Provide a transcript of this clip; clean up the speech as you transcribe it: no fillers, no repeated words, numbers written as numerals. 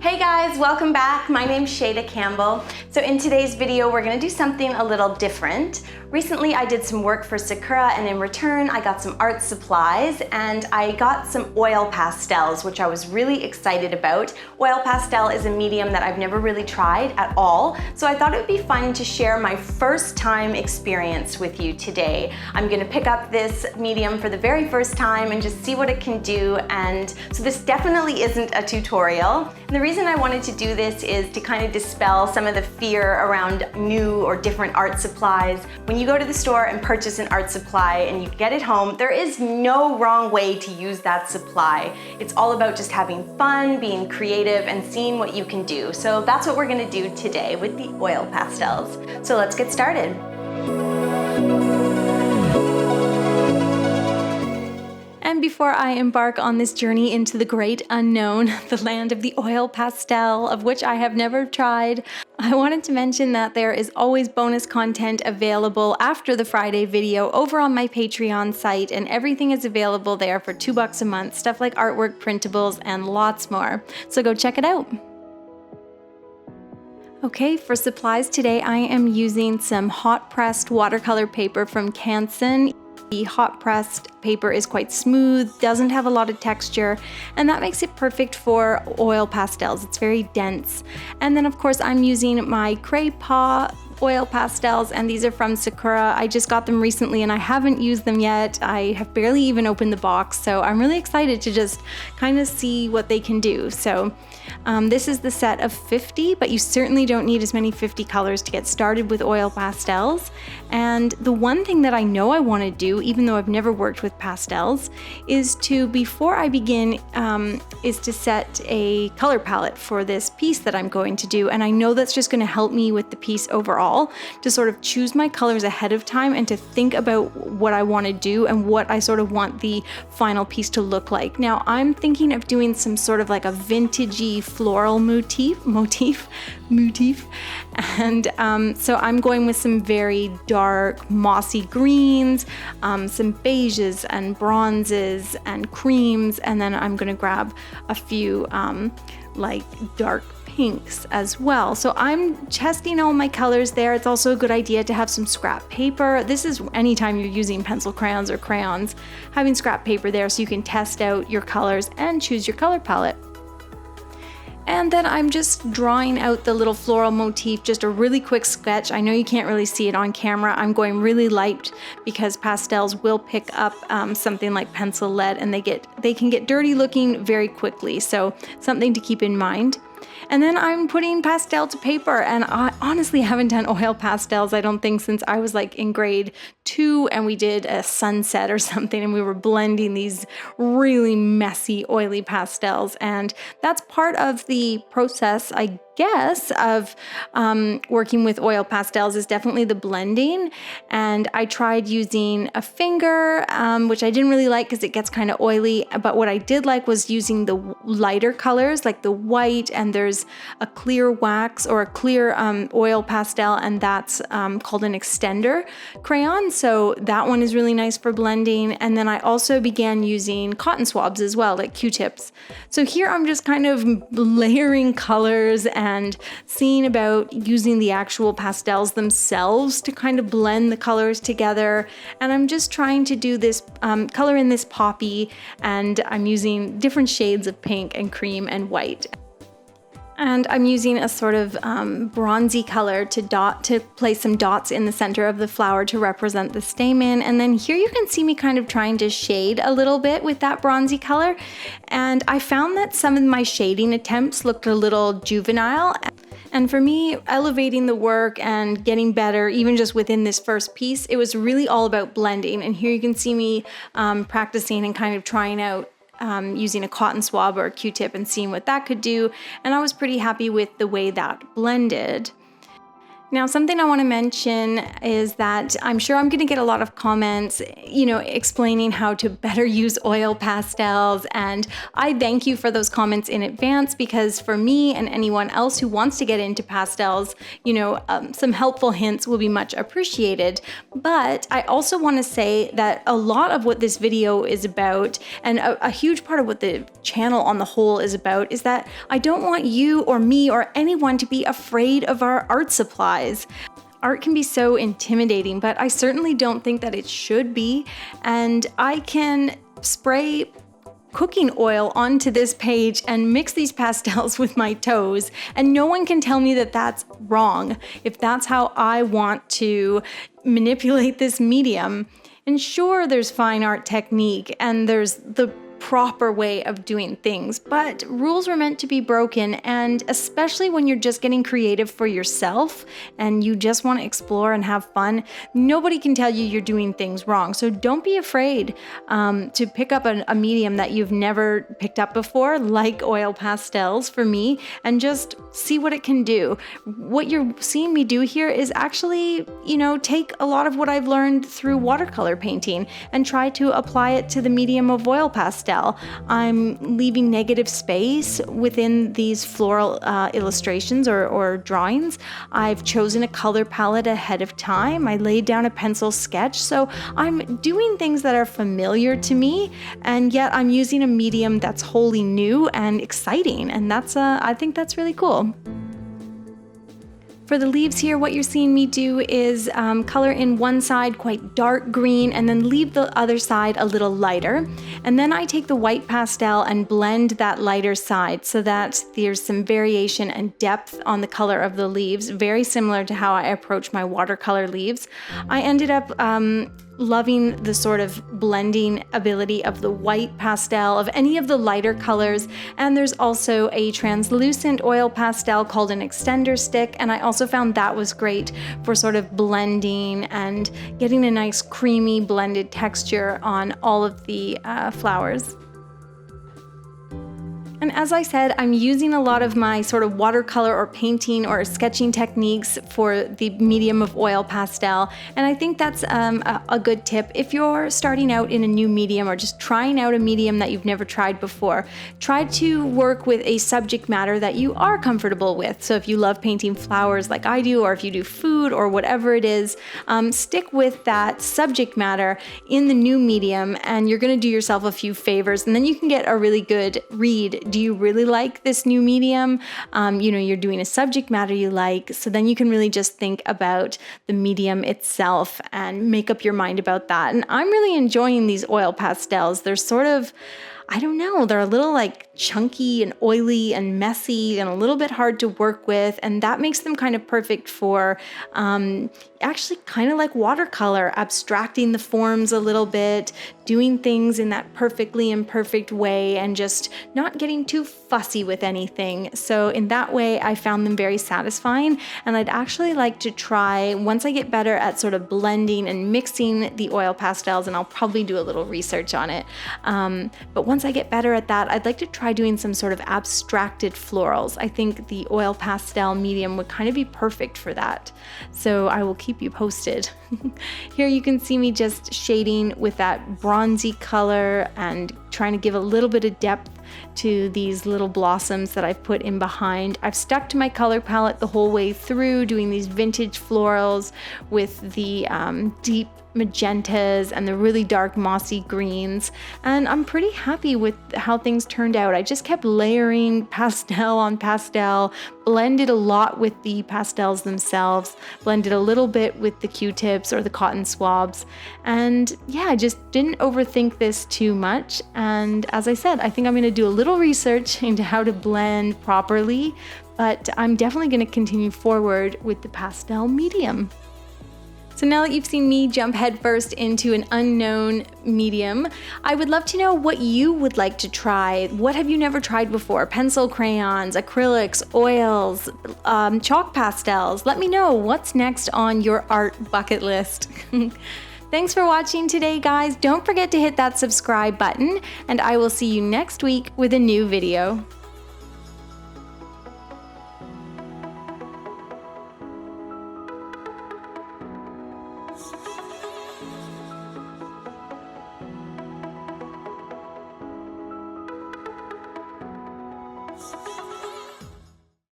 Hey guys, welcome back. My name's Shayda Campbell. So in today's video, we're gonna do something a little different. Recently, I did some work for Sakura, and in return, I got some art supplies, and I got some oil pastels, which I was really excited about. Oil pastel is a medium that I've never really tried at all, so I thought it would be fun to share my first time experience with you today. I'm gonna pick up this medium for the very first time and just see what it can do, and so this definitely isn't a tutorial. And the reason I wanted to do this is to kind of dispel some of the fear around new or different art supplies. When you go to the store and purchase an art supply and you get it home, there is no wrong way to use that supply. It's all about just having fun, being creative, and seeing what you can do. So that's what we're gonna do today with the oil pastels. So let's get started. And before I embark on this journey into the great unknown, the land of the oil pastel, of which I have never tried, I wanted to mention that there is always bonus content available after the Friday video over on my Patreon site, and everything is available there for $2 a month, stuff like artwork, printables, and lots more. So go check it out. Okay, for supplies today, I am using some hot pressed watercolor paper from Canson. The hot pressed paper is quite smooth, doesn't have a lot of texture, and that makes it perfect for oil pastels. It's very dense. And then of course I'm using my Craypaw oil pastels, and these are from Sakura. I just got them recently and I haven't used them yet. I have barely even opened the box, so I'm really excited to just kind of see what they can do. So this is the set of 50, but you certainly don't need as many 50 colors to get started with oil pastels. And the one thing that I know I want to do, even though I've never worked with pastels, is to, before I begin, is to set a color palette for this piece that I'm going to do. And I know that's just going to help me with the piece overall, to sort of choose my colors ahead of time and to think about what I want to do and what I sort of want the final piece to look like. Now I'm thinking of doing some sort of like a vintagey floral motif, and so I'm going with some very dark mossy greens, some beiges and bronzes and creams, and then I'm going to grab a few like dark pinks as well. So I'm testing all my colors there. It's also a good idea to have some scrap paper. This is anytime you're using pencil crayons or crayons, having scrap paper there so you can test out your colors and choose your color palette. And then I'm just drawing out the little floral motif, just a really quick sketch. I know you can't really see it on camera. I'm going really light because pastels will pick up something like pencil lead, and they can get dirty looking very quickly. So something to keep in mind. And then I'm putting pastel to paper, and I honestly haven't done oil pastels, I don't think, since I was like in grade 2 and we did a sunset or something, and we were blending these really messy oily pastels. And that's part of the process, I guess, of working with oil pastels, is definitely the blending. And I tried using a finger, which I didn't really like because it gets kind of oily, but what I did like was using the lighter colors like the white, and there's a clear wax or a clear oil pastel, and that's called an extender crayon. So that one is really nice for blending. And then I also began using cotton swabs as well, like Q-tips. So here I'm just kind of layering colors and seeing about using the actual pastels themselves to kind of blend the colors together. And I'm just trying to do this color in this poppy, and I'm using different shades of pink and cream and white. And I'm using a sort of bronzy color to place some dots in the center of the flower to represent the stamen. And then here you can see me kind of trying to shade a little bit with that bronzy color. And I found that some of my shading attempts looked a little juvenile. And for me, elevating the work and getting better, even just within this first piece, it was really all about blending. And here you can see me practicing and kind of trying out using a cotton swab or a Q-tip and seeing what that could do. And I was pretty happy with the way that blended. Now, something I want to mention is that I'm sure I'm going to get a lot of comments, explaining how to better use oil pastels. And I thank you for those comments in advance, because for me and anyone else who wants to get into pastels, some helpful hints will be much appreciated. But I also want to say that a lot of what this video is about, and a huge part of what the channel on the whole is about, is that I don't want you or me or anyone to be afraid of our art supplies. Art can be so intimidating, but I certainly don't think that it should be. And I can spray cooking oil onto this page and mix these pastels with my toes, and no one can tell me that that's wrong if that's how I want to manipulate this medium. And sure, there's fine art technique and there's the proper way of doing things, but rules were meant to be broken, and especially when you're just getting creative for yourself and you just want to explore and have fun, nobody can tell you you're doing things wrong. So don't be afraid to pick up a medium that you've never picked up before, like oil pastels for me, and just see what it can do. What you're seeing me do here is actually, take a lot of what I've learned through watercolor painting and try to apply it to the medium of oil pastel. I'm leaving negative space within these floral illustrations or drawings. I've chosen a color palette ahead of time. I laid down a pencil sketch. So I'm doing things that are familiar to me, and yet I'm using a medium that's wholly new and exciting. And I think that's really cool. For the leaves here, what you're seeing me do is color in one side quite dark green and then leave the other side a little lighter. And then I take the white pastel and blend that lighter side so that there's some variation and depth on the color of the leaves, very similar to how I approach my watercolor leaves. I ended up loving the sort of blending ability of the white pastel, of any of the lighter colors. And there's also a translucent oil pastel called an extender stick, and I also found that was great for sort of blending and getting a nice creamy blended texture on all of the flowers. And as I said, I'm using a lot of my sort of watercolor or painting or sketching techniques for the medium of oil pastel. And I think that's a good tip. If you're starting out in a new medium or just trying out a medium that you've never tried before, try to work with a subject matter that you are comfortable with. So if you love painting flowers like I do, or if you do food or whatever it is, stick with that subject matter in the new medium, and you're going to do yourself a few favors, and then you can get a really good read. Do you really like this new medium? You're doing a subject matter you like, so then you can really just think about the medium itself and make up your mind about that. And I'm really enjoying these oil pastels. They're sort of, I don't know, they're a little like chunky and oily and messy and a little bit hard to work with, and that makes them kind of perfect for actually kind of like watercolor, abstracting the forms a little bit, doing things in that perfectly imperfect way, and just not getting too fussy with anything. So in that way, I found them very satisfying, and I'd actually like to try, once I get better at sort of blending and mixing the oil pastels, and I'll probably do a little research on it, but once I get better at that, I'd like to try doing some sort of abstracted florals. I think the oil pastel medium would kind of be perfect for that. So I will keep you posted. Here you can see me just shading with that bronzy color and trying to give a little bit of depth to these little blossoms that I've put in behind. I've stuck to my color palette the whole way through, doing these vintage florals with the deep magentas and the really dark mossy greens, and I'm pretty happy with how things turned out. I just kept layering pastel on pastel, blended a lot with the pastels themselves, blended a little bit with the Q-tips or the cotton swabs, and yeah, I just didn't overthink this too much. And as I said, I think I'm going to do a little research into how to blend properly, but I'm definitely going to continue forward with the pastel medium. So now that you've seen me jump headfirst into an unknown medium, I would love to know what you would like to try. What have you never tried before? Pencil crayons, acrylics, oils, chalk pastels. Let me know what's next on your art bucket list. Thanks for watching today, guys. Don't forget to hit that subscribe button, and I will see you next week with a new video.